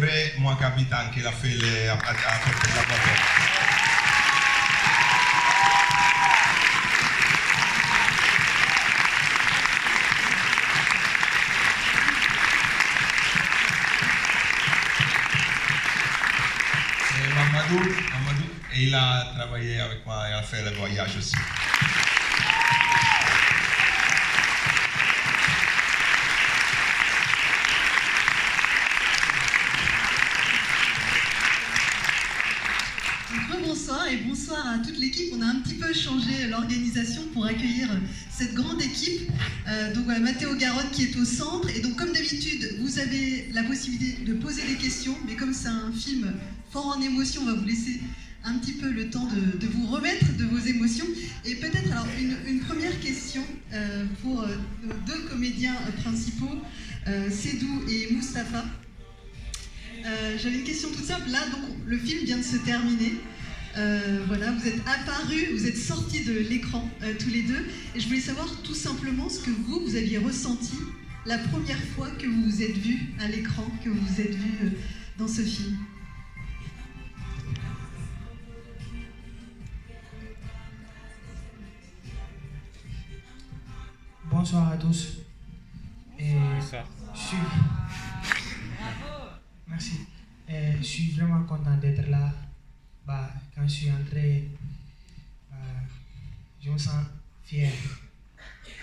vrai, moi qu'habitant qu'il a fait la boîte. Mamadou, et il a travaillé avec moi, il a fait le voyage aussi. Bonsoir et bonsoir à toute l'équipe. On a un petit peu changé l'organisation pour accueillir cette grande équipe. Donc voilà, Matteo Garonne qui est au centre. Et donc comme d'habitude, vous avez la possibilité de poser des questions. Mais comme c'est un film fort en émotion, on va vous laisser un petit peu le temps de vous remettre de vos émotions. Et peut-être alors une première question pour nos deux comédiens principaux, Sédou et Mustapha. J'avais une question toute simple. Là, donc, le film vient de se terminer. Voilà, vous êtes apparus, vous êtes sortis de l'écran tous les deux. Et je voulais savoir tout simplement ce que vous aviez ressenti la première fois que vous vous êtes vus à l'écran, que vous vous êtes vus dans ce film. Bonsoir à tous. Bonsoir. Merci. Je suis vraiment content d'être là. Quand je suis entré, je me sens fier.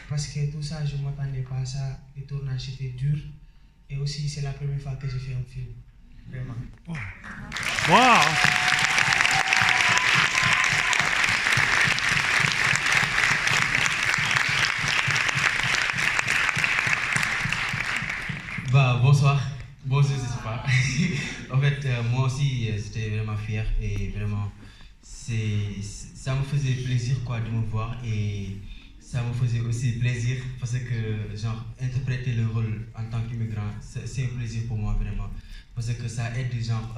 Parce que tout ça, je ne m'attendais pas à ça. Les tournages étaient durs. Et aussi, c'est la première fois que je fais un film. Vraiment. Wow. Bonsoir. Bonjour, je sais pas. En fait, moi aussi, j'étais vraiment fier et vraiment, ça me faisait plaisir quoi, de me voir et ça me faisait aussi plaisir parce que, genre, interpréter le rôle en tant qu'immigrant, c'est un plaisir pour moi vraiment. Parce que ça aide genre,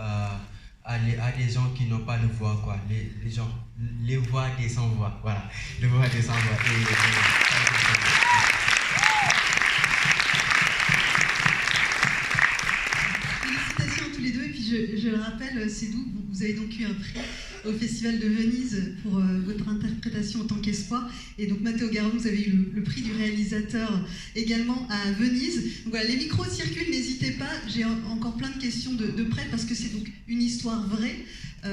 à des gens qui n'ont pas de voix, quoi. Les voix des sans-voix, voilà. Les voix des sans-voix. Félicitations à tous les deux. Et puis je le rappelle, Sédou, vous avez donc eu un prix au Festival de Venise pour votre interprétation en tant qu'espoir. Et donc Matteo Garonne, vous avez eu le prix du réalisateur également à Venise. Donc voilà, les micros circulent, n'hésitez pas. J'ai encore plein de questions de près parce que c'est donc une histoire vraie.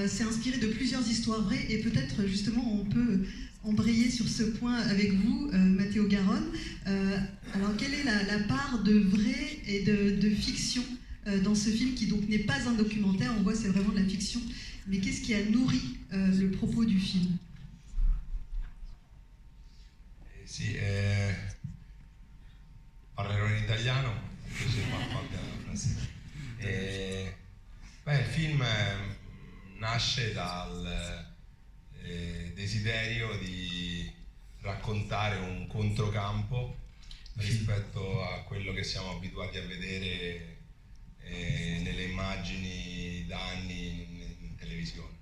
C'est inspiré de plusieurs histoires vraies et peut-être justement on peut embrayer sur ce point avec vous, Matteo Garonne. Alors quelle est la part de vrai et de fiction dans ce film qui donc n'est pas un documentaire, on voit c'est vraiment de la fiction, mais qu'est-ce qui a nourri le propos du film? Sì, parlerò in italiano, invece parlo francese. Il film nasce dal desiderio di raccontare un controcampo rispetto a quello che siamo abituati a vedere nelle immagini da anni in televisione.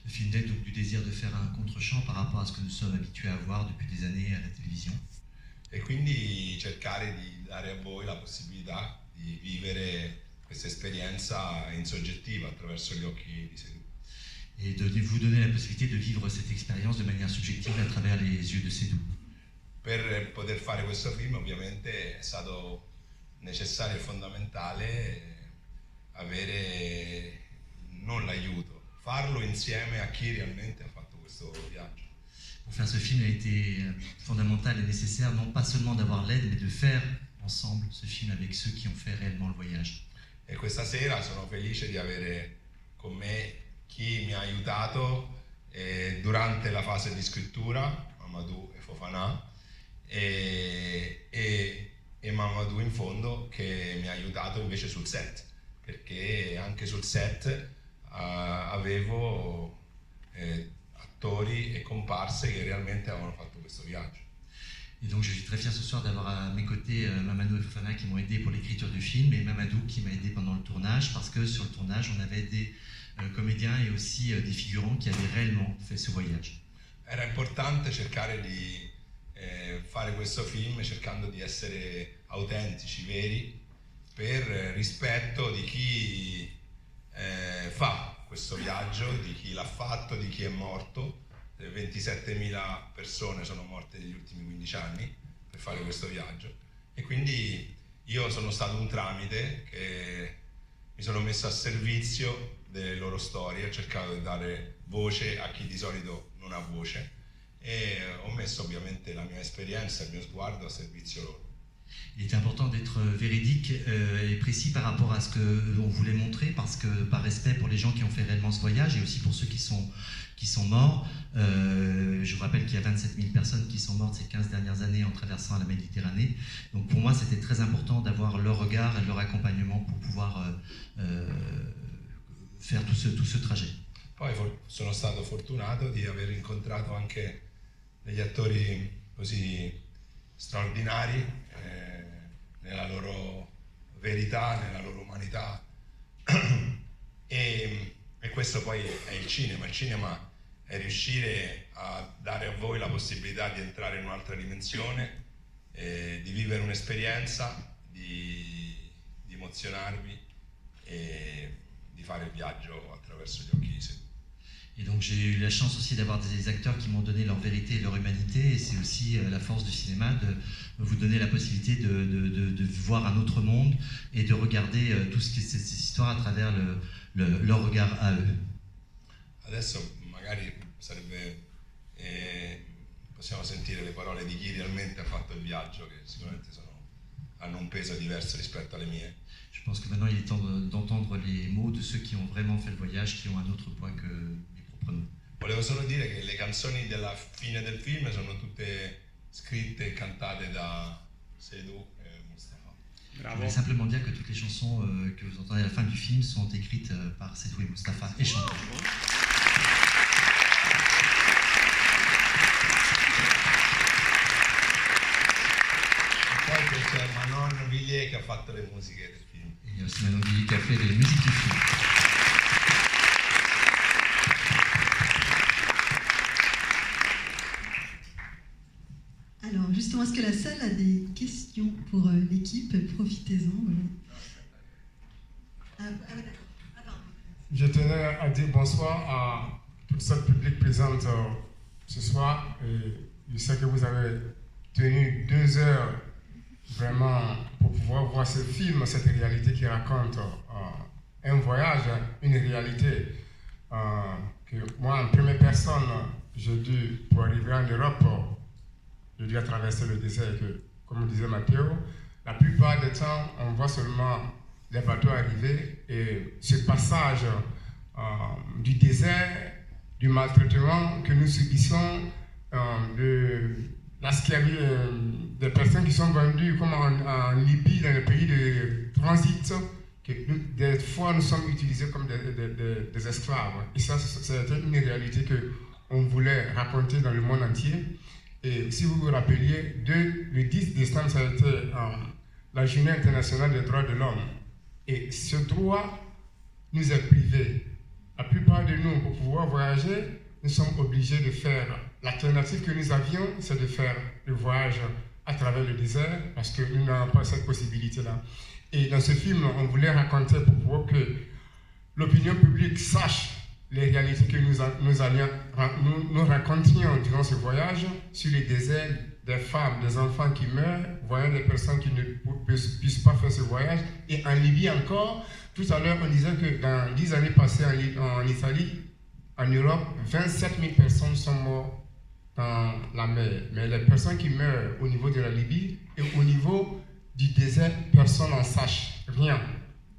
Le film naît donc du désir de faire un contre-champ par rapport à ce que nous sommes habitués à voir depuis des années à la télévision. E quindi cercare di dare a voi la possibilità di vivere questa esperienza in soggettiva attraverso gli occhi di Sédou. Et de vous donner la possibilité de vivre cette expérience de manière subjective à travers les yeux de Sédou. Per poter fare questo film ovviamente è stato necessario e fondamentale avere non l'aiuto, farlo insieme a chi realmente ha fatto questo viaggio. Pour faire ce film, il a été fondamental et nécessaire non pas seulement d'avoir l'aide, mais de faire ensemble ce film avec ceux qui ont fait réellement le voyage. E questa sera sono felice di avere con me chi mi ha aiutato durante la fase di scrittura, Mamadou e Fofana, e Mamadou in fondo che mi ha aiutato invece sul set, perché anche sul set avevo attori et comparse che realmente avevano fatto questo viaggio. Et donc je suis très fier ce soir d'avoir à mes côtés Mamadou et Fofana qui m'ont aidé pour l'écriture du film et Mamadou qui m'a aidé pendant le tournage parce que sur le tournage on avait des comédiens et aussi des figurants qui avaient réellement fait ce voyage. Era importante cercare di fare questo film cercando di essere autentici, veri, per rispetto di chi fa questo viaggio, di chi l'ha fatto, di chi è morto. 27.000 persone sono morte negli ultimi 15 anni per fare questo viaggio, e quindi io sono stato un tramite che mi sono messo a servizio delle loro storie, ho cercato di dare voce a chi di solito non ha voce, e ho messo ovviamente la mia esperienza, il mio sguardo a servizio loro. Il était important d'être véridique et précis par rapport à ce qu'on voulait montrer, parce que par respect pour les gens qui ont fait réellement ce voyage et aussi pour ceux qui sont morts. Je vous rappelle qu'il y a 27 000 personnes qui sont mortes ces 15 dernières années en traversant la Méditerranée. Donc pour moi, c'était très important d'avoir leur regard et leur accompagnement pour pouvoir faire tout ce trajet. Poi sono stato fortunato di aver incontrato anche degli attori così straordinari nella loro verità, nella loro umanità e questo poi è il cinema. Il cinema è riuscire a dare a voi la possibilità di entrare in un'altra dimensione, di vivere un'esperienza, di emozionarvi e di fare il viaggio attraverso gli occhi di sé. Et donc j'ai eu la chance aussi d'avoir des acteurs qui m'ont donné leur vérité et leur humanité, et c'est aussi la force du cinéma de vous donner la possibilité de voir un autre monde et de regarder tout ce qui est cette histoire à travers leur regard à eux. Adesso magari possiamo sentire le parole di chi realmente ha fatto il viaggio, che sicuramente hanno un peso diverso rispetto alle mie. Je pense que maintenant il est temps d'entendre les mots de ceux qui ont vraiment fait le voyage, qui ont un autre poids que les propres noms. Volevo solo dire che le canzoni della fine del film sono tutte scritte e cantate da Sedou e Mustafa. Je voulais simplement dire que toutes les chansons que vous entendez à la fin du film sont écrites par Sedou et Mustafa et chantées. Poi c'è Manon Villiers che ha fatto le musiche del film. Et il y a aussi Manon Villiers qui a fait les musiques du film. Alors justement, est-ce que la salle a des questions pour l'équipe? Profitez-en. Voilà. D'accord. Pardon. Je tenais à dire bonsoir à toute cette public présente ce soir. Et je sais que vous avez tenu 2 heures vraiment pour pouvoir voir ce film, cette réalité qui raconte un voyage, une réalité que moi, en première personne, j'ai dû, pour arriver en Europe, j'ai dû traverser le désert. Que, comme disait Matteo, la plupart des temps, on voit seulement les bateaux arriver, et ce passage du désert, du maltraitement que nous subissons, de des personnes qui sont vendues comme en Libye, dans les pays de transit, que des fois nous sommes utilisés comme des esclaves. Et ça, c'était une réalité qu'on voulait raconter dans le monde entier. Et si vous vous rappeliez, le 10 décembre, ça a été la Journée internationale des droits de l'homme. Et ce droit nous est privé. La plupart de nous, pour pouvoir voyager, nous sommes obligés de faire. L'alternative que nous avions, c'est de faire le voyage à travers le désert, parce que nous n'avons pas cette possibilité-là. Et dans ce film, on voulait raconter pour pouvoir que l'opinion publique sache les réalités que nous racontions durant ce voyage sur les déserts, des femmes, des enfants qui meurent, voyant des personnes qui ne puissent pas faire ce voyage. Et en Libye encore, tout à l'heure, on disait que dans 10 années passées en Italie, en Europe, 27 000 personnes sont mortes dans la mer. Mais les personnes qui meurent au niveau de la Libye et au niveau du désert, personne n'en sache rien.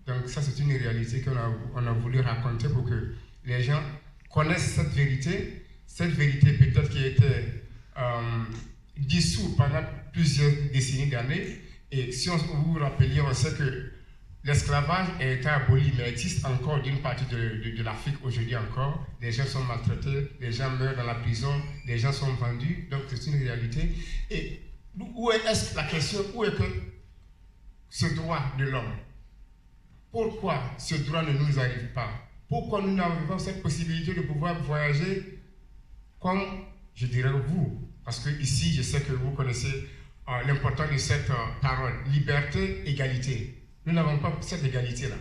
Donc ça, c'est une réalité qu'on a voulu raconter pour que les gens connaissent cette vérité peut-être qui a été dissoute pendant plusieurs décennies d'années. Et si vous vous rappelez, on sait que l'esclavage a été aboli, mais existe encore d'une partie de l'Afrique aujourd'hui encore. Les gens sont maltraités, les gens meurent dans la prison, les gens sont vendus, donc c'est une réalité. Et où est-ce la question, où est que ce droit de l'homme? Pourquoi ce droit ne nous arrive pas? Pourquoi nous n'avons pas cette possibilité de pouvoir voyager comme, je dirais, vous? Parce que ici, je sais que vous connaissez l'importance de cette parole, liberté, égalité. Nous n'avons pas cette égalité-là.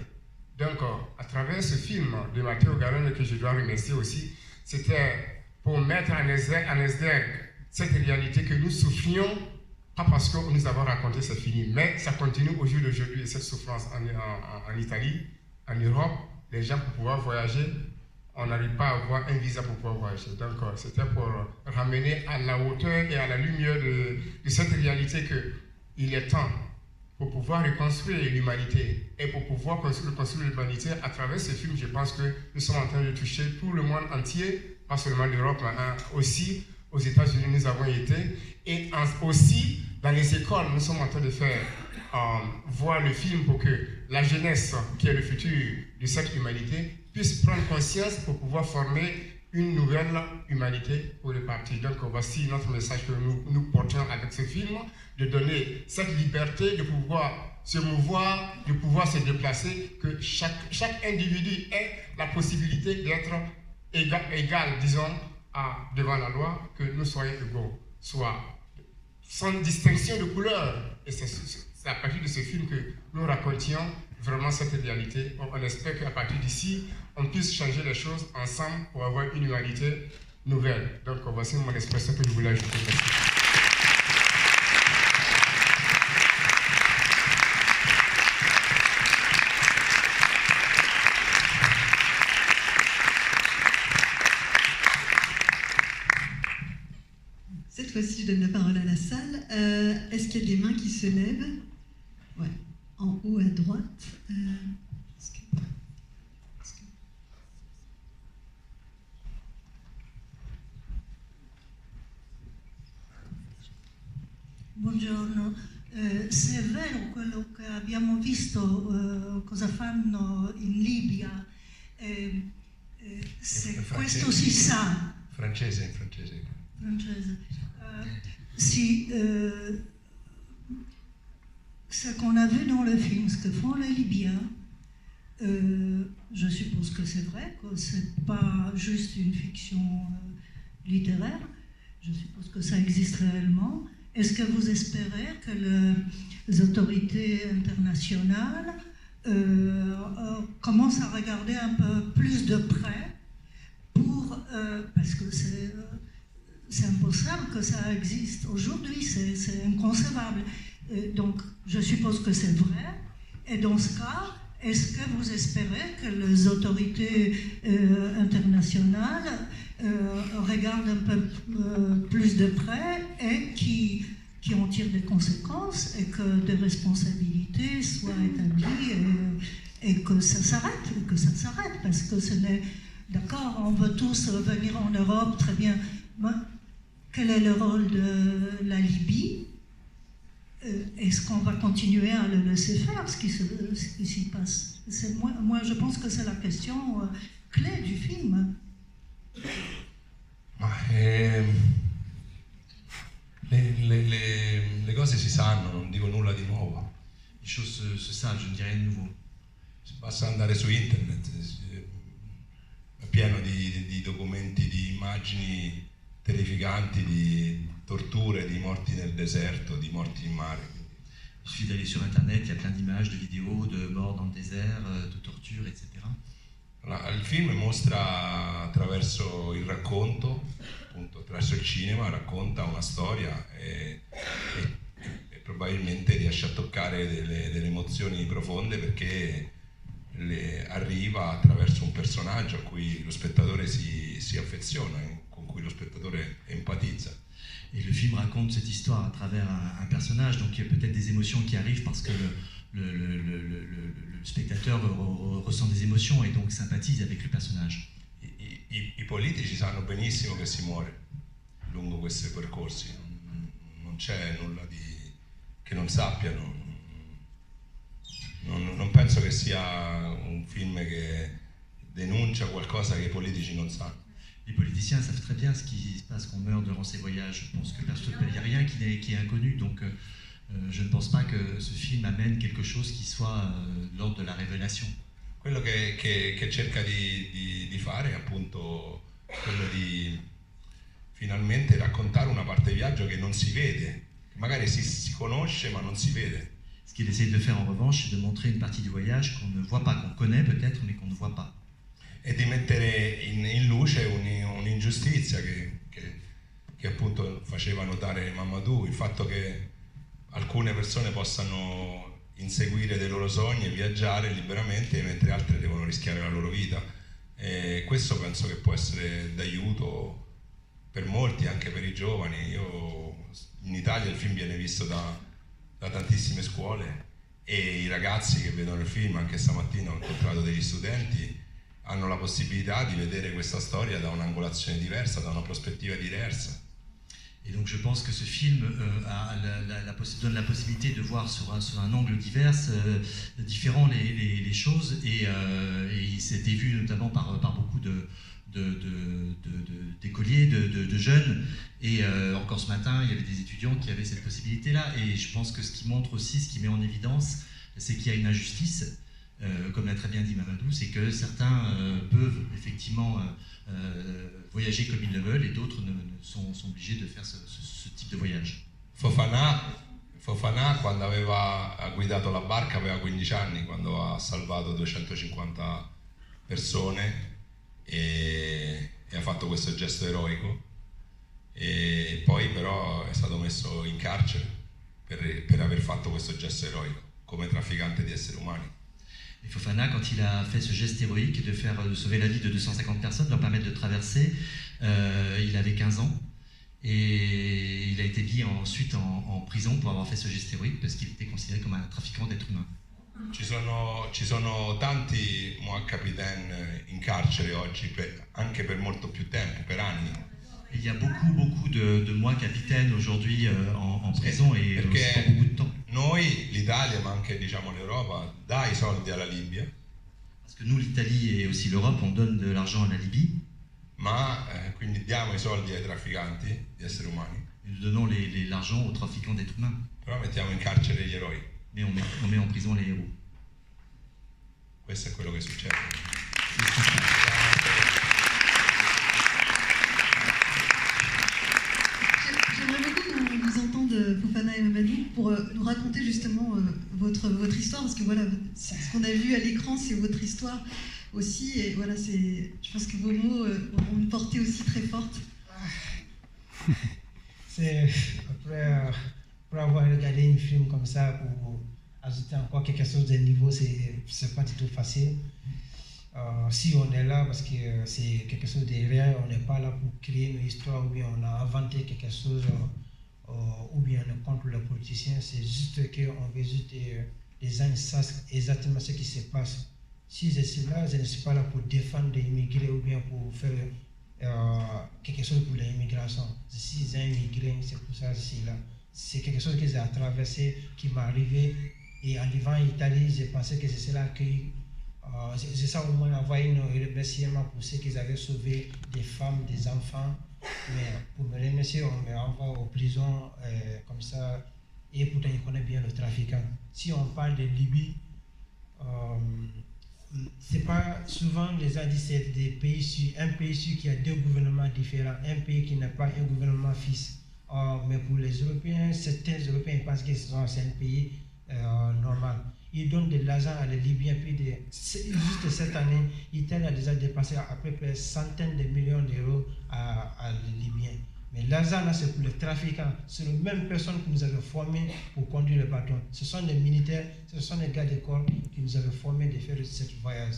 Donc, à travers ce film de Matteo Garrone, que je dois remercier aussi, c'était pour mettre en exergue cette réalité que nous souffrions, pas parce que nous avons raconté c'est fini, mais ça continue au jour d'aujourd'hui, cette souffrance en Italie, en Europe, les gens pour pouvoir voyager, on n'arrive pas à avoir un visa pour pouvoir voyager. Donc, c'était pour ramener à la hauteur et à la lumière de cette réalité qu'il est temps pour pouvoir reconstruire l'humanité et pour pouvoir reconstruire l'humanité à travers ce film. Je pense que nous sommes en train de toucher tout le monde entier, pas seulement l'Europe, mais aussi aux États-Unis, nous avons été, et aussi dans les écoles, nous sommes en train de faire voir le film pour que la jeunesse, qui est le futur de cette humanité, puisse prendre conscience pour pouvoir former une nouvelle humanité pour le parti. Donc voici notre message que nous portons avec ce film, de donner cette liberté de pouvoir se mouvoir, de pouvoir se déplacer, que chaque individu ait la possibilité d'être égal, disons, devant la loi, que nous soyons égaux, soit sans distinction de couleur. Et c'est à partir de ce film que nous racontions vraiment cette réalité. On espère qu'à partir d'ici, on puisse changer les choses ensemble pour avoir une humanité nouvelle. Donc voici mon expression que je voulais ajouter. Merci. Cette fois-ci, je donne la parole à la salle. Est-ce qu'il y a des mains qui se lèvent? Ouais. En haut à droite. Buongiorno, se è vero quello che abbiamo visto, cosa fanno in Libia, se questo si sa... Francese. Si, ce qu'on a vu dans le film, ce que font les Libyens, je suppose que c'est vrai, que c'est pas juste une fiction littéraire, je suppose que ça existe réellement. Est-ce que vous espérez que les autorités internationales commencent à regarder un peu plus de près parce que c'est impossible que ça existe. Aujourd'hui, c'est inconcevable. Donc, je suppose que c'est vrai. Et dans ce cas, est-ce que vous espérez que les autorités internationales regardent un peu plus de près et qui en tirent des conséquences et que des responsabilités soient établies et que ça s'arrête, parce que ce n'est... D'accord, on veut tous revenir en Europe, très bien. Mais quel est le rôle de la Libye? Est-ce qu'on va continuer à le laisser faire, ce qui s'y passe? Moi, je pense que c'est la question clé du film. Le cose si sanno, non dico nulla di nuovo. Les choses se savent, je ne dis rien de nouveau. Basta andare su internet, è pieno di documenti, di immagini terrificanti, di torture, di morti nel deserto, di morti in mare. Il suffit d'aller sur internet, il y a plein d'images, de vidéos, de morts dans le désert, de tortures, etc. Il film mostra attraverso il racconto, appunto attraverso il cinema, racconta una storia e probabilmente riesce a toccare delle emozioni profonde perché arriva attraverso un personaggio a cui lo spettatore si affeziona, con cui lo spettatore empatizza. Et le film raconte cette histoire à travers un personnage, donc il y a peut-être des émotions qui arrivent parce que le spettatore ressent des émotions et donc sympathise avec le personnage. I politici sanno benissimo che si muore lungo questi percorsi, non c'è nulla che non sappiano. Non penso che sia un film che denuncia qualcosa che i politici non sanno. Les politiciens savent très bien ce qui se passe quand on meurt durant ces voyages. Je pense que il n'y a rien qui est inconnu, donc je ne pense pas que ce film amène quelque chose qui soit l'ordre de la révélation. Quello che cerca di fare è appunto quello di finalmente raccontare una parte di viaggio che non si vede, magari si conosce ma non si vede. Ce qu'il essaye de faire en revanche, c'est de montrer une partie du voyage qu'on ne voit pas, qu'on connaît peut-être, mais qu'on ne voit pas. E di mettere in luce un'ingiustizia che appunto faceva notare Mamadou, il fatto che alcune persone possano inseguire dei loro sogni e viaggiare liberamente, mentre altre devono rischiare la loro vita. E questo penso che può essere d'aiuto per molti, anche per i giovani. In Italia il film viene visto da tantissime scuole e i ragazzi che vedono il film, anche stamattina ho incontrato degli studenti, hanno la possibilità di vedere questa storia da un'angolazione diversa, da una prospettiva diversa. Et donc je pense que ce film donne la possibilité de voir sur un angle différent les choses, et il s'était vu notamment par beaucoup d'écoliers, de jeunes, et encore ce matin il y avait des étudiants qui avaient cette possibilité-là, et je pense que ce qui montre aussi, ce qui met en évidence, c'est qu'il y a une injustice, comme l'a très bien dit Mamadou, c'est que certains peuvent effectivement voyager comme ils le veulent et d'autres sont obligés de faire ce type de voyage. Fofana, quando aveva guidato la barca, aveva 15 anni, quando ha salvato 250 persone e ha fatto questo gesto eroico, e poi però è stato messo in carcere per aver fatto questo gesto eroico come trafficante di esseri umani. Et Fofana, quand il a fait ce geste héroïque de sauver la vie de 250 personnes, de leur permettre de traverser, il avait 15 ans et il a été mis ensuite en prison pour avoir fait ce geste héroïque parce qu'il était considéré comme un trafiquant d'êtres humains. Ci sono tanti Moa Capitaine in carcere oggi, anche per molto più tempo, per anni. Il y a beaucoup de Moa Capitaine aujourd'hui en prison et aussi pour beaucoup de temps. Noi, l'Italia, ma anche diciamo l'Europa, dà i soldi alla Libia. Parce que nous, l'Italie et aussi l'Europe, on donne de l'argent à la Libye. Ma quindi diamo i soldi ai trafficanti di esseri umani. Et nous donnons l'argent aux trafiquants d'êtres humains. Però mettiamo in carcere gli eroi. Mais on met en prison les héros. Questo è quello che succede. J'aimerais beaucoup qu'on vous entende, Fofana et Mamadou, pour nous raconter justement votre histoire, parce que voilà, ce qu'on a vu à l'écran, c'est votre histoire aussi, et voilà, je pense que vos mots ont une portée aussi très forte. C'est après avoir regardé un film comme ça, pour ajouter encore quelque chose de niveau, c'est pas du tout facile. Si on est là parce que c'est quelque chose de réel, on n'est pas là pour créer une histoire ou bien on a inventé quelque chose ou bien on est contre les politiciens, c'est juste qu'on veut juste les gens sachent exactement ce qui se passe. Si je suis là, je ne suis pas là pour défendre les immigrés ou bien pour faire quelque chose pour l'immigration. Je suis un immigré, c'est pour ça que je suis là. C'est quelque chose que j'ai traversé, qui m'est arrivé, et en arrivant en Italie, j'ai pensé que je serais accueilli. C'est ça au moins envoyer un remerciement pour ceux qui avaient sauvé des femmes, des enfants. Mais pour me remercier, on me renvoie aux prisons comme ça. Et pourtant, il connaît bien le trafiquant. Si on parle de Libye, c'est pas souvent les gens disent c'est des pays un pays qui a deux gouvernements différents, un pays qui n'a pas un gouvernement fixe. Mais pour les Européens, certains Européens pensent que c'est un pays normal. Ils donnent de l'argent à les Libyens, puis juste cette année, l'Italie a déjà dépensé à peu près centaines de millions d'euros à les Libyens. Mais l'argent là, c'est pour les trafiquants. C'est les mêmes personnes qui nous avaient formés pour conduire le bateau. Ce sont des militaires, ce sont des gardes du corps qui nous avaient formés de faire ce voyage.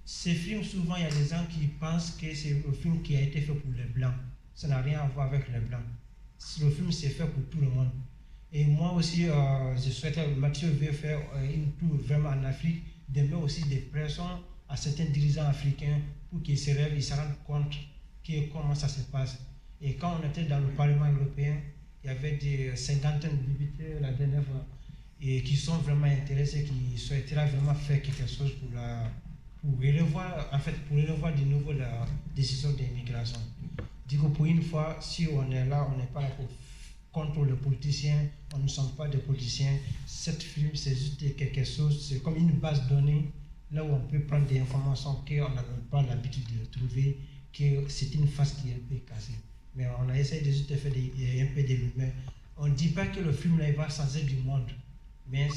Ces films, souvent, il y a des gens qui pensent que c'est un film qui a été fait pour les Blancs. Ça n'a rien à voir avec les Blancs. Le film, c'est fait pour tout le monde. Et moi aussi, je souhaitais, Mathieu veut faire une tour vraiment en Afrique, de mettre aussi des pressions à certains dirigeants africains pour qu'ils se rêvent, ils se rendent compte de comment ça se passe. Et quand on était dans le Parlement européen, il y avait des cinquantaines de députés la dernière fois et qui sont vraiment intéressés, qui souhaiteraient vraiment faire quelque chose pour revoir de nouveau la décision d'immigration. Du coup, pour une fois, si on est là, on n'est pas là contre les politiciens, on ne sommes pas des politiciens. Cette film, c'est juste quelque chose, c'est comme une base de données, là où on peut prendre des informations qu'on n'a pas l'habitude de trouver, que c'est une face qui est un peu cassée. Mais on a essayé de juste faire un peu de lumière. On ne dit pas que le film là, il va changer du monde. mais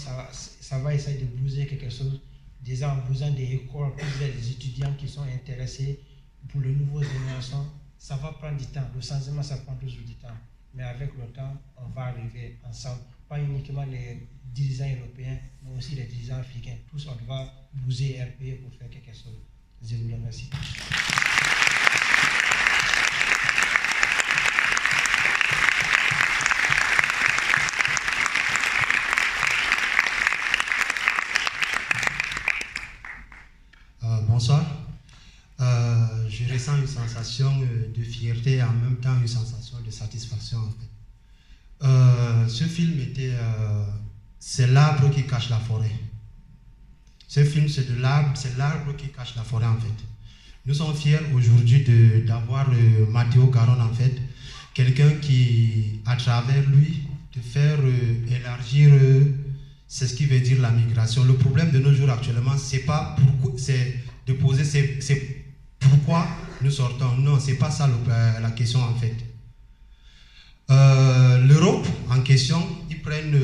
ça va essayer de booster quelque chose. Déjà en boostant des écoles, plusieurs des étudiants qui sont intéressés pour les nouvelles générations, ça va prendre du temps. Le changement, ça prend toujours du temps. Mais avec le temps, on va arriver ensemble. Pas uniquement les dirigeants européens, mais aussi les dirigeants africains. Tous, on va bouger un peu pour faire quelque chose. Je vous remercie. Bonsoir. Je ressens une sensation de fierté et en même temps une sensation de satisfaction en fait. Ce film c'est l'arbre qui cache la forêt. Ce film c'est l'arbre qui cache la forêt en fait. Nous sommes fiers aujourd'hui d'avoir Matteo Garonne en fait, quelqu'un qui à travers lui de faire élargir c'est ce qui veut dire la migration. Le problème de nos jours actuellement, c'est pas pourquoi, c'est de poser, c'est pourquoi nous sortons. Non, c'est pas ça la question en fait. L'Europe en question, ils prennent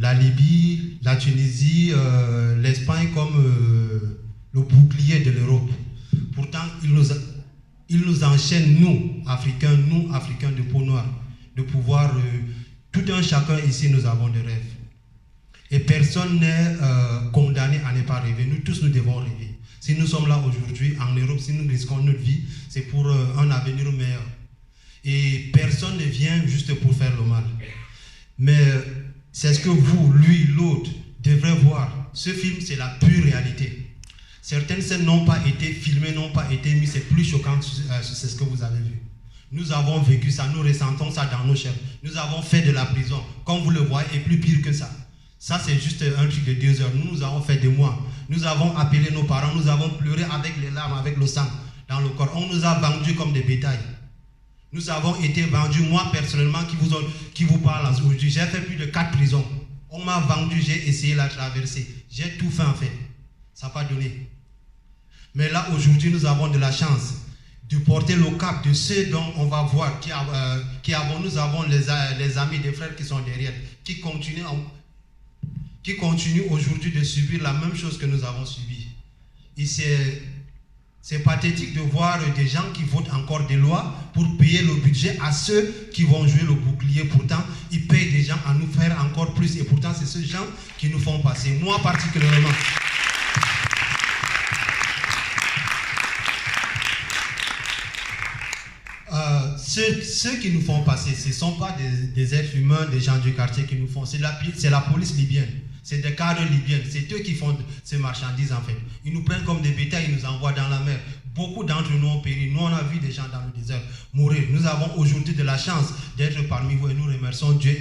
la Libye, la Tunisie, l'Espagne comme le bouclier de l'Europe. Pourtant, ils nous enchaînent, nous, Africains de peau noire, de pouvoir, tout un chacun ici, nous avons des rêves. Et personne n'est condamné à ne pas rêver. Nous tous, nous devons rêver. Si nous sommes là aujourd'hui en Europe, si nous risquons notre vie, c'est pour un avenir meilleur. Et personne ne vient juste pour faire le mal. Mais c'est ce que vous, lui, l'autre, devrez voir. Ce film, c'est la pure réalité. Certaines scènes n'ont pas été filmées, n'ont pas été mises. C'est plus choquant, c'est ce que vous avez vu. Nous avons vécu ça, nous ressentons ça dans nos chairs. Nous avons fait de la prison, comme vous le voyez, et plus pire que ça. Ça, c'est juste un truc de 2 heures. Nous avons fait des mois. Nous avons appelé nos parents. Nous avons pleuré avec les larmes, avec le sang dans le corps. On nous a vendus comme des bétails. Nous avons été vendus, moi personnellement, qui vous parle aujourd'hui. J'ai fait plus de 4 prisons. On m'a vendu, j'ai essayé la traversée. J'ai tout fait en fait. Ça n'a pas donné. Mais là, aujourd'hui, nous avons de la chance de porter le cap de ceux dont on va voir, nous avons les amis, des frères qui sont derrière, qui continuent aujourd'hui de subir la même chose que nous avons subi. Et c'est pathétique de voir des gens qui votent encore des lois pour payer le budget à ceux qui vont jouer le bouclier. Pourtant, ils payent des gens à nous faire encore plus. Et pourtant, c'est ces gens qui nous font passer. Moi, particulièrement. Ceux qui nous font passer, ce ne sont pas des êtres humains, des gens du quartier qui nous font. C'est la police libyenne. C'est des cadres libyens. C'est eux qui font ces marchandises en fait. Ils nous prennent comme des bétails, ils nous envoient dans la mer. Beaucoup d'entre nous ont péri. Nous, on a vu des gens dans le désert mourir. Nous avons aujourd'hui de la chance d'être parmi vous et nous remercions Dieu.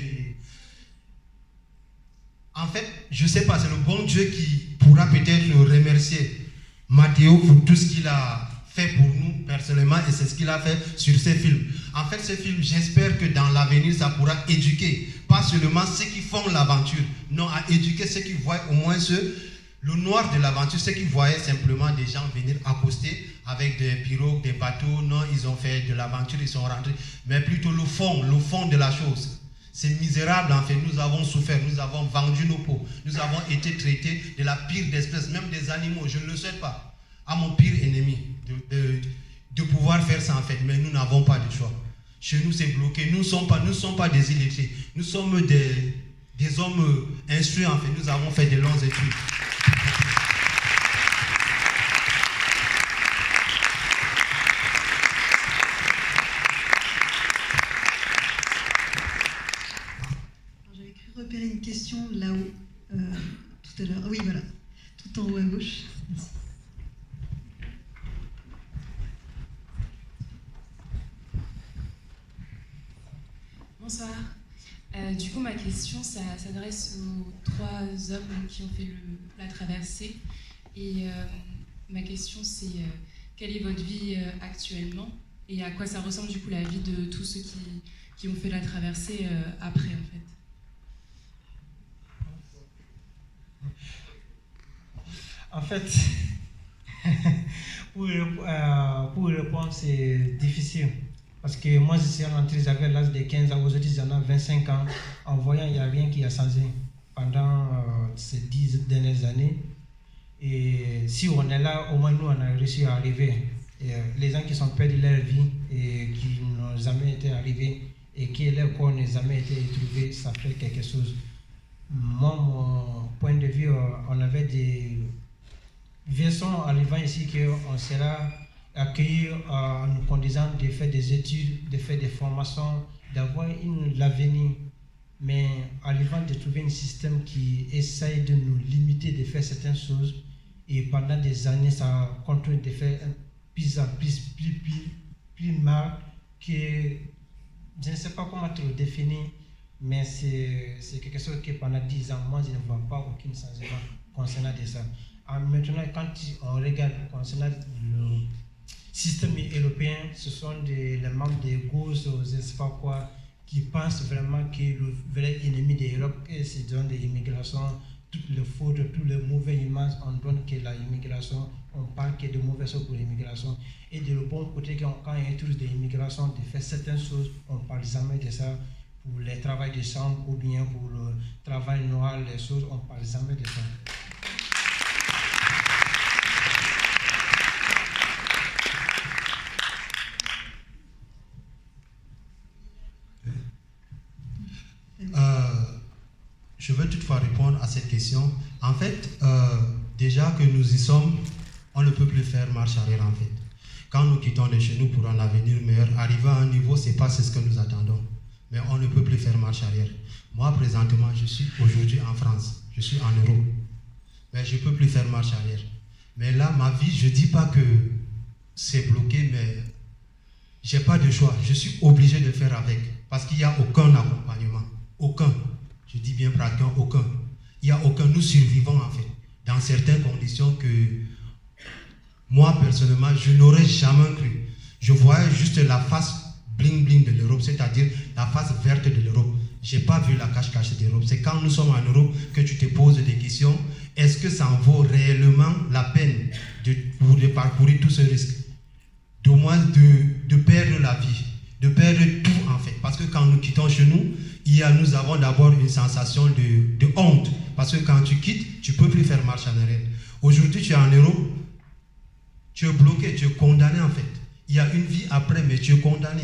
En fait, je ne sais pas, c'est le bon Dieu qui pourra peut-être remercier Matteo pour tout ce qu'il a fait pour nous personnellement et c'est ce qu'il a fait sur ces films. En fait, ce film, j'espère que dans l'avenir, ça pourra éduquer, pas seulement ceux qui font l'aventure, non, à éduquer ceux qui voient au moins le noir de l'aventure, ceux qui voyaient simplement des gens venir accoster avec des pirogues, des bateaux, non, ils ont fait de l'aventure, ils sont rentrés, mais plutôt le fond de la chose. C'est misérable en fait, nous avons souffert, nous avons vendu nos peaux, nous avons été traités de la pire des espèces, même des animaux, je ne le souhaite pas, à mon pire ennemi, de pouvoir faire ça en fait, mais nous n'avons pas de choix. Chez nous c'est bloqué, nous ne sommes pas des illettrés, nous sommes des hommes instruits en fait, nous avons fait de longues études. J'avais cru repérer une question là-haut, tout à l'heure. Ah oui, voilà, tout en haut à gauche. Merci. Bonsoir. Du coup, ma question, ça s'adresse aux 3 hommes qui ont fait la traversée. Et ma question, c'est quelle est votre vie actuellement et à quoi ça ressemble du coup la vie de tous ceux qui ont fait la traversée après, en fait. En fait, pour répondre, c'est difficile. Parce que moi, je suis rentré, j'avais l'âge de 15 ans, aujourd'hui j'en ai 25 ans. En voyant, il n'y a rien qui a changé. pendant ces 10 dernières années. Et si on est là, au moins nous, on a réussi à arriver. Et, les gens qui sont perdus leur vie et qui n'ont jamais été arrivés et que leur corps n'a jamais été trouvé, ça fait quelque chose. Moi, mon point de vue, on avait des versions arrivant ici qu'on sera accueillis en nous conduisant de faire des études, de faire des formations, d'avoir l'avenir. Mais arrivant de trouver un système qui essaye de nous limiter de faire certaines choses, et pendant des années, ça continue de faire plus en plus mal, que je ne sais pas comment te le définir, mais c'est quelque chose que pendant 10 ans, moi, je ne vois pas aucun changement concernant ça. Maintenant, quand on regarde concernant le système européen, ce sont les membres des gauches, je ne sais pas quoi, qui pensent vraiment que le vrai ennemi de l'Europe, c'est de l'immigration, toutes les fautes, toutes les mauvaises images, on donne que l'immigration, on parle que de mauvaises choses pour l'immigration. Et de le bon côté, quand il y a tous des immigrations, de faire certaines choses, on ne parle jamais de ça. Pour le travail de chambre ou bien pour le travail noir, les choses, on ne parle jamais de ça. Je veux toutefois répondre à cette question. En fait, déjà que nous y sommes, on ne peut plus faire marche arrière en fait. Quand nous quittons de chez nous pour un avenir meilleur, arriver à un niveau, ce n'est pas ce que nous attendons. Mais on ne peut plus faire marche arrière. Moi, présentement, je suis aujourd'hui en France. Je suis en Europe. Mais je ne peux plus faire marche arrière. Mais là, ma vie, je ne dis pas que c'est bloqué, mais je n'ai pas de choix. Je suis obligé de faire avec. Parce qu'il n'y a aucun accompagnement. Aucun. Je dis bien pratiquement aucun. Il n'y a aucun. Nous survivons en fait. Dans certaines conditions que moi, personnellement, je n'aurais jamais cru. Je voyais juste la face bling-bling de l'Europe, c'est-à-dire la face verte de l'Europe. Je n'ai pas vu la cache-cache de l'Europe. C'est quand nous sommes en Europe que tu te poses des questions. Est-ce que ça en vaut réellement la peine de parcourir tout ce risque? De moins de perdre la vie, de perdre tout en fait. Parce que quand nous quittons chez nous, nous avons d'abord une sensation de honte. Parce que quand tu quittes, tu ne peux plus faire marche en arrière. Aujourd'hui, tu es en Europe, tu es bloqué, tu es condamné en fait. Il y a une vie après, mais tu es condamné.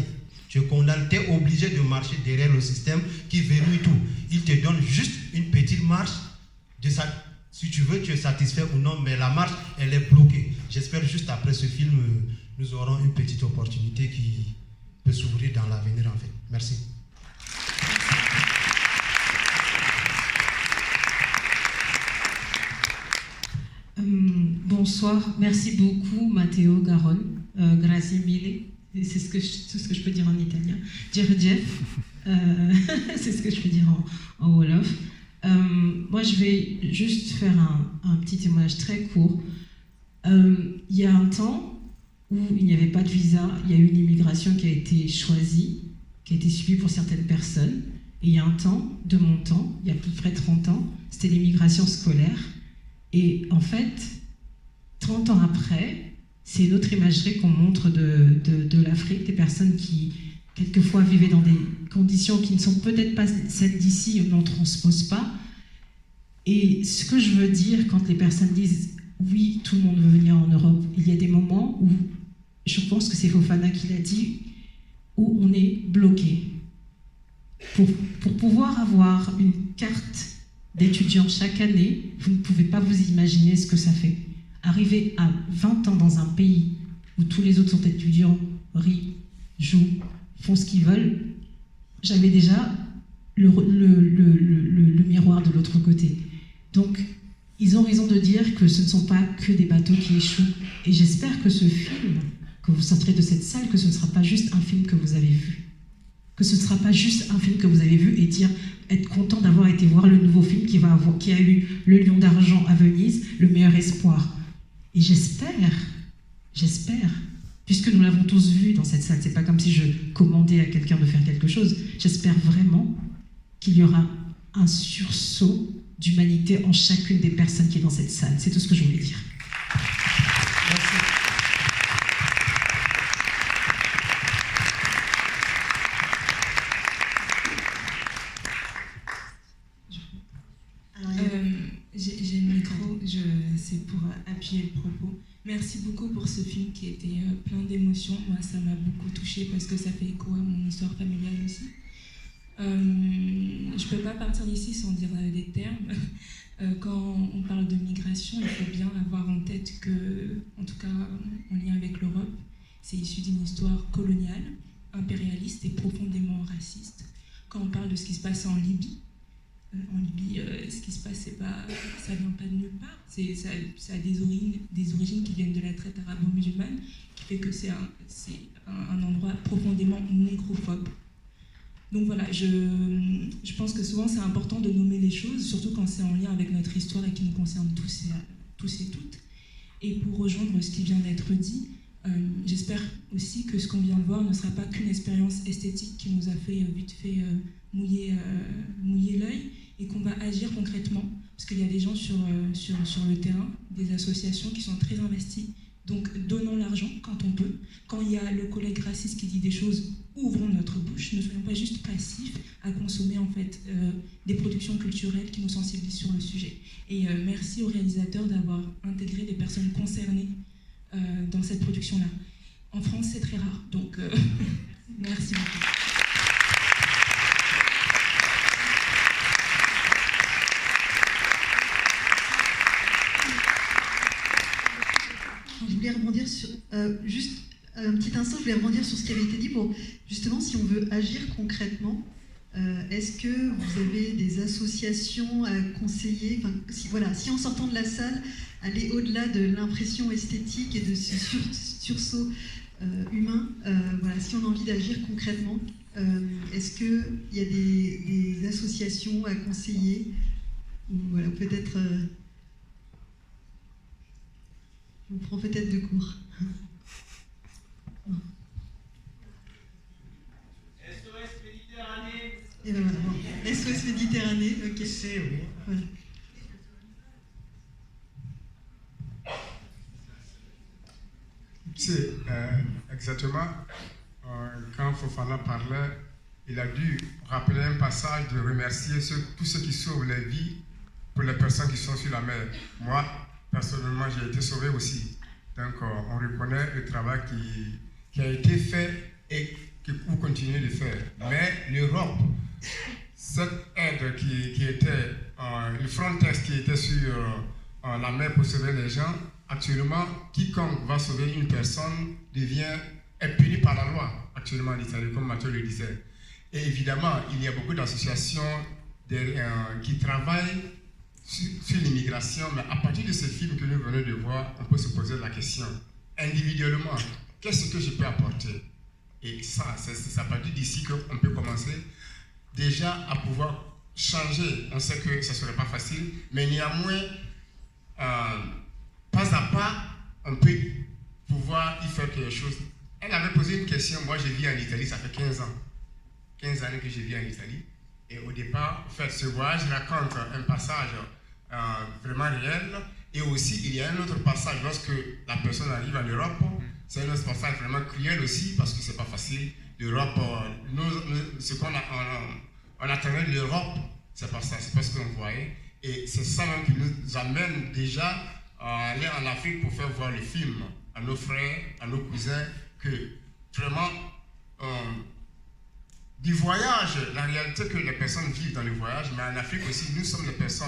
Tu es condamné, tu es obligé de marcher derrière le système qui verrouille tout. Il te donne juste une petite marche. Si tu veux, tu es satisfait ou non, mais la marche, elle est bloquée. J'espère juste après ce film, nous aurons une petite opportunité qui peut s'ouvrir dans l'avenir en fait. Merci. Bonsoir, merci beaucoup Matteo Garonne, grazie mille, c'est tout ce que je peux dire en italien. Jeff, c'est ce que je peux dire en Wolof. Moi je vais juste faire un petit témoignage très court. Il y a un temps où il n'y avait pas de visa, il y a eu une immigration qui a été choisie, qui a été subie pour certaines personnes. Et il y a un temps, de mon temps, il y a à peu près 30 ans, c'était l'immigration scolaire. Et en fait, 30 ans après, c'est une autre imagerie qu'on montre de l'Afrique, des personnes qui, quelquefois, vivaient dans des conditions qui ne sont peut-être pas celles d'ici, où on ne transpose pas. Et ce que je veux dire, quand les personnes disent « oui, tout le monde veut venir en Europe », il y a des moments où, je pense que c'est Fofana qui l'a dit, où on est bloqué. Pour pouvoir avoir une carte d'étudiants chaque année, vous ne pouvez pas vous imaginer ce que ça fait. Arriver à 20 ans dans un pays où tous les autres sont étudiants, rient, jouent, font ce qu'ils veulent, j'avais déjà le miroir de l'autre côté. Donc, ils ont raison de dire que ce ne sont pas que des bateaux qui échouent. Et j'espère que ce film, que vous sortirez de cette salle, que ce ne sera pas juste un film que vous avez vu. Que ce ne sera pas juste un film que vous avez vu et être content d'avoir été voir le nouveau film qui a eu le Lion d'Argent à Venise, Le Meilleur Espoir. Et j'espère, puisque nous l'avons tous vu dans cette salle, c'est pas comme si je commandais à quelqu'un de faire quelque chose, j'espère vraiment qu'il y aura un sursaut d'humanité en chacune des personnes qui est dans cette salle. C'est tout ce que je voulais dire. Merci. Merci beaucoup pour ce film qui était plein d'émotions. Moi, ça m'a beaucoup touchée parce que ça fait écho à mon histoire familiale aussi. Je ne peux pas partir d'ici sans dire des termes. Quand on parle de migration, il faut bien avoir en tête que, en tout cas en lien avec l'Europe, c'est issu d'une histoire coloniale, impérialiste et profondément raciste. Quand on parle de ce qui se passe en Libye, ce qui se passe, ça vient pas de nulle part. Ça a des origines qui viennent de la traite arabo-musulmane, qui fait que c'est un endroit profondément négrophobe. Donc voilà, je pense que souvent c'est important de nommer les choses, surtout quand c'est en lien avec notre histoire et qui nous concerne tous et toutes. Et pour rejoindre ce qui vient d'être dit, j'espère aussi que ce qu'on vient de voir ne sera pas qu'une expérience esthétique qui nous a fait vite fait mouiller l'œil, et qu'on va agir concrètement, parce qu'il y a des gens sur le terrain, des associations qui sont très investies. Donc donnons l'argent quand on peut. Quand il y a le collègue raciste qui dit des choses, ouvrons notre bouche, ne soyons pas juste passifs à consommer en fait des productions culturelles qui nous sensibilisent sur le sujet. Et merci aux réalisateurs d'avoir intégré des personnes concernées dans cette production-là. En France, c'est très rare, donc merci beaucoup. Je voulais rebondir sur, juste un petit instant, je voulais rebondir sur ce qui avait été dit pour, justement, si on veut agir concrètement, est-ce que vous avez des associations à conseiller, enfin, si en sortant de la salle, aller au-delà de l'impression esthétique et de ce sursaut humain, si on a envie d'agir concrètement, est-ce qu'il y a des associations à conseiller, ou voilà, peut-être... je vous prends peut-être de court. SOS Méditerranée. Et ben voilà, bon. SOS Méditerranée, ok. C'est oui. Voilà. C'est exactement, quand Fofana parlait, il a dû rappeler un passage de remercier tous ceux qui sauvent les vies pour les personnes qui sont sur la mer. Moi, personnellement, j'ai été sauvé aussi. Donc, on reconnaît le travail qui a été fait et que vous continuez de faire. Mais l'Europe, cette aide qui était, le Frontex qui était sur la mer pour sauver les gens, actuellement, quiconque va sauver une personne est puni par la loi, actuellement en Italie, comme Mathieu le disait. Et évidemment, il y a beaucoup d'associations qui travaillent sur l'immigration, mais à partir de ce film que nous venons de voir, on peut se poser la question, individuellement, qu'est-ce que je peux apporter? Et ça, c'est à partir d'ici qu'on peut commencer déjà à pouvoir changer. On sait que ce ne serait pas facile, mais néanmoins, pas à pas, on peut pouvoir y faire quelque chose. Elle avait posé une question, moi je vis en Italie, ça fait 15 ans. 15 années que je vis en Italie. Et au départ, ce voyage raconte un passage vraiment réel. Et aussi, il y a un autre passage lorsque la personne arrive en Europe. C'est un autre passage vraiment cruel aussi, parce que ce n'est pas facile. L'Europe, ce qu'on on attendait de l'Europe, c'est pas ça, c'est pas ce qu'on voyait. Et c'est ça même qui nous amène déjà à aller en Afrique pour faire voir le film à nos frères, à nos cousins, que vraiment, du voyage, la réalité que les personnes vivent dans le voyage, mais en Afrique aussi, nous sommes les personnes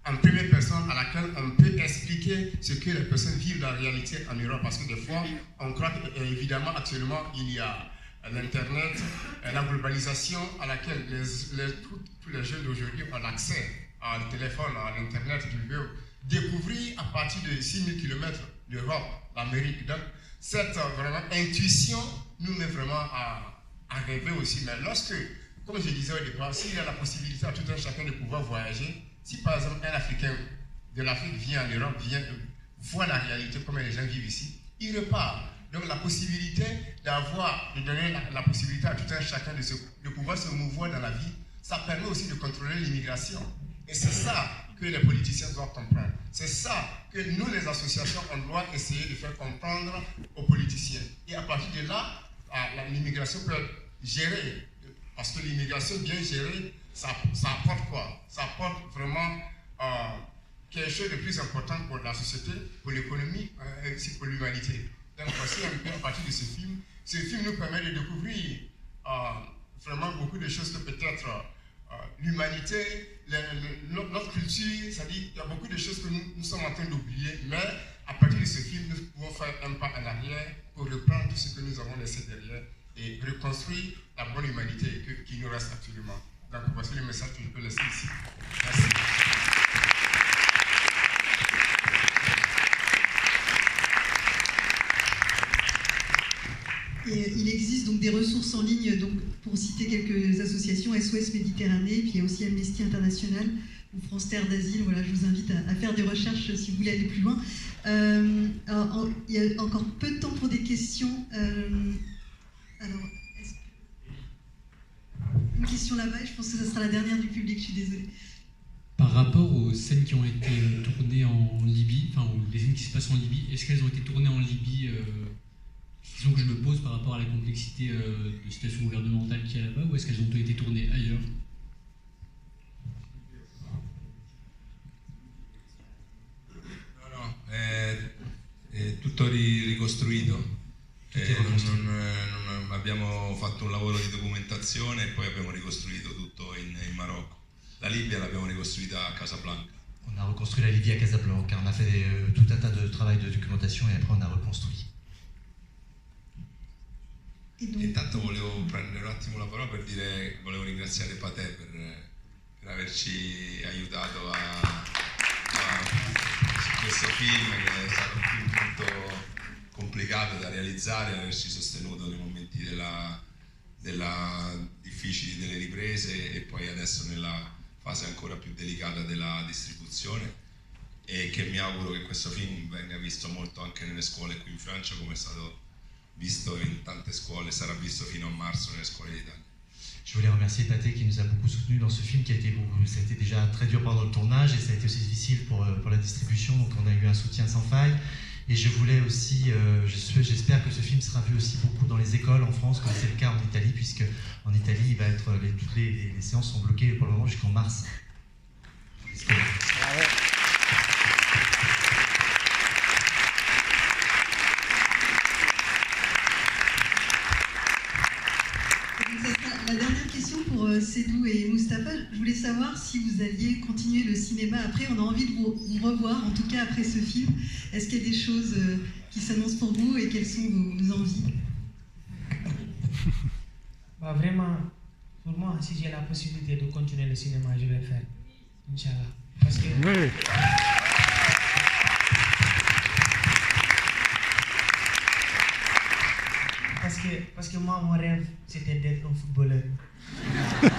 en première personne à laquelle on peut expliquer ce que les personnes vivent dans la réalité en Europe. Parce que des fois, on croit qu'évidemment, actuellement, il y a l'Internet, la globalisation à laquelle tous les jeunes d'aujourd'hui ont accès au téléphone, à l'Internet, qu'ils veulent découvrir à partir de 6000 km l'Europe, l'Amérique. Donc, cette vraiment intuition nous met vraiment à rêver aussi. Mais lorsque, comme je disais au départ, s'il y a la possibilité à tout un chacun de pouvoir voyager, si par exemple un Africain de l'Afrique vient en Europe, voit la réalité, comment les gens vivent ici, il repart. Donc la possibilité de donner la possibilité à tout un chacun de pouvoir se mouvoir dans la vie, ça permet aussi de contrôler l'immigration. Et c'est ça que les politiciens doivent comprendre. C'est ça que nous, les associations, on doit essayer de faire comprendre aux politiciens. Et à partir de là, l'immigration peut être gérée. Parce que l'immigration bien gérée, ça apporte quoi? Ça apporte vraiment qui est quelque chose de plus important pour la société, pour l'économie et aussi pour l'humanité. Donc voici un peu une partie de ce film. Ce film nous permet de découvrir vraiment beaucoup de choses que peut-être l'humanité, notre culture, c'est-à-dire qu'il y a beaucoup de choses que nous sommes en train d'oublier, mais à partir de ce film, nous pouvons faire un pas en arrière pour reprendre tout ce que nous avons laissé derrière et reconstruire la bonne humanité qui nous reste actuellement. Donc voici le message que je peux laisser ici. Merci. Et il existe donc des ressources en ligne, donc, pour citer quelques associations, SOS Méditerranée, puis il y a aussi Amnesty International ou France Terre d'Asile. Voilà, je vous invite à faire des recherches si vous voulez aller plus loin. Alors, il y a encore peu de temps pour des questions. Alors, une question là-bas, et je pense que ça sera la dernière du public, je suis désolée. Par rapport aux scènes qui ont été tournées en Libye, enfin, les scènes qui se passent en Libye, est-ce qu'elles ont été tournées en Libye Question que je me pose par rapport à la complexité de la situation gouvernementale qu'il y a là-bas, ou est-ce qu'elles ont été tournées ailleurs? No, è tutto ricostruito. Abbiamo fatto un lavoro di documentazione e poi abbiamo ricostruito tutto in Marocco. La Libia l'abbiamo ricostruita a Casablanca. On a reconstruit la Libye à Casablanca, on a fait tout un tas de travail de documentation et après on a reconstruit. Intanto volevo prendere un attimo la parola per dire, volevo ringraziare Patè per averci aiutato su questo film, che è stato un film molto complicato da realizzare, averci sostenuto nei momenti difficili delle riprese e poi adesso nella fase ancora più delicata della distribuzione, e che mi auguro che questo film venga visto molto anche nelle scuole qui in Francia, come è stato visto in tante scuole, sarà visto fino a marzo nelle scuole d'Italia. Je voulais remercier Pathé qui nous a beaucoup soutenus dans ce film qui a été ça a été déjà très dur pendant le tournage et ça a été aussi difficile pour la distribution, donc on a eu un soutien sans faille. Et je voulais aussi, j'espère que ce film sera vu aussi beaucoup dans les écoles en France, comme c'est le cas en Italie, puisque en Italie, il va être, toutes les séances sont bloquées pour le moment jusqu'en mars. La dernière question pour Sédou et Moustapha, je voulais savoir si vous alliez continuer le cinéma après. On a envie de vous revoir, en tout cas après ce film. Est-ce qu'il y a des choses qui s'annoncent pour vous et quelles sont vos envies? Bah vraiment, pour moi, si j'ai la possibilité de continuer le cinéma, je vais le faire. Inch'Allah. Parce que... Oui. Parce que moi, mon rêve, c'était d'être un footballeur. Vous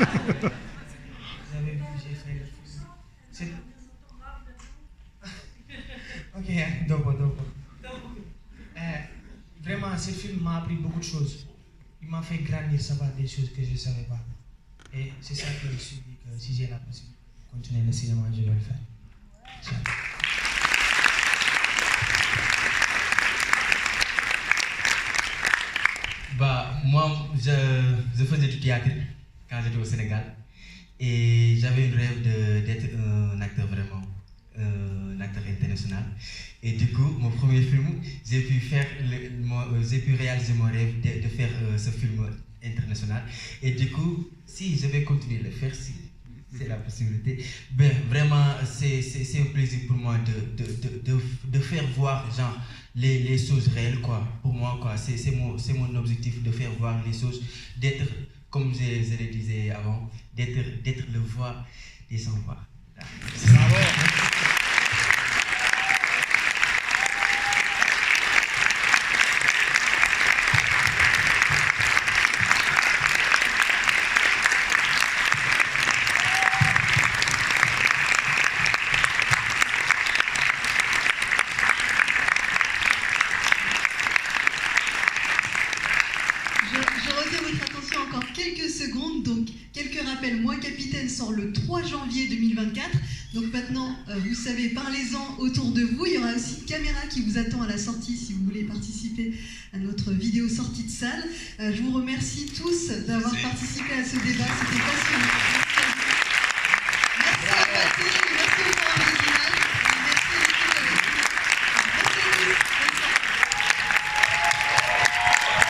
avez vu, j'ai fait le football. Ok, dopo. Vraiment, ce film m'a appris beaucoup de choses. Il m'a fait grandir, savoir des choses que je ne savais pas. Et c'est ça que je me suis dit que si j'ai la possibilité de continuer le cinéma, je vais le faire. Bah, moi, je faisais du théâtre quand j'étais au Sénégal et j'avais le rêve d'être un acteur vraiment, un acteur international. Et du coup, mon premier film, j'ai pu réaliser mon rêve de faire ce film international. Et du coup, si je vais continuer à le faire, si c'est la possibilité, ben vraiment, c'est un plaisir pour moi de faire voir genre, les choses réelles, quoi. Pour moi, quoi, c'est mon objectif de faire voir les choses, d'être, comme je le disais avant, d'être le voix des sans voix. Bravo. Moi Capitaine sort le 3 janvier 2024. Donc maintenant, vous savez, parlez-en autour de vous. Il y aura aussi une caméra qui vous attend à la sortie si vous voulez participer à notre vidéo sortie de salle. Je vous remercie tous d'avoir participé à ce débat. C'était passionnant. Merci à Pathé.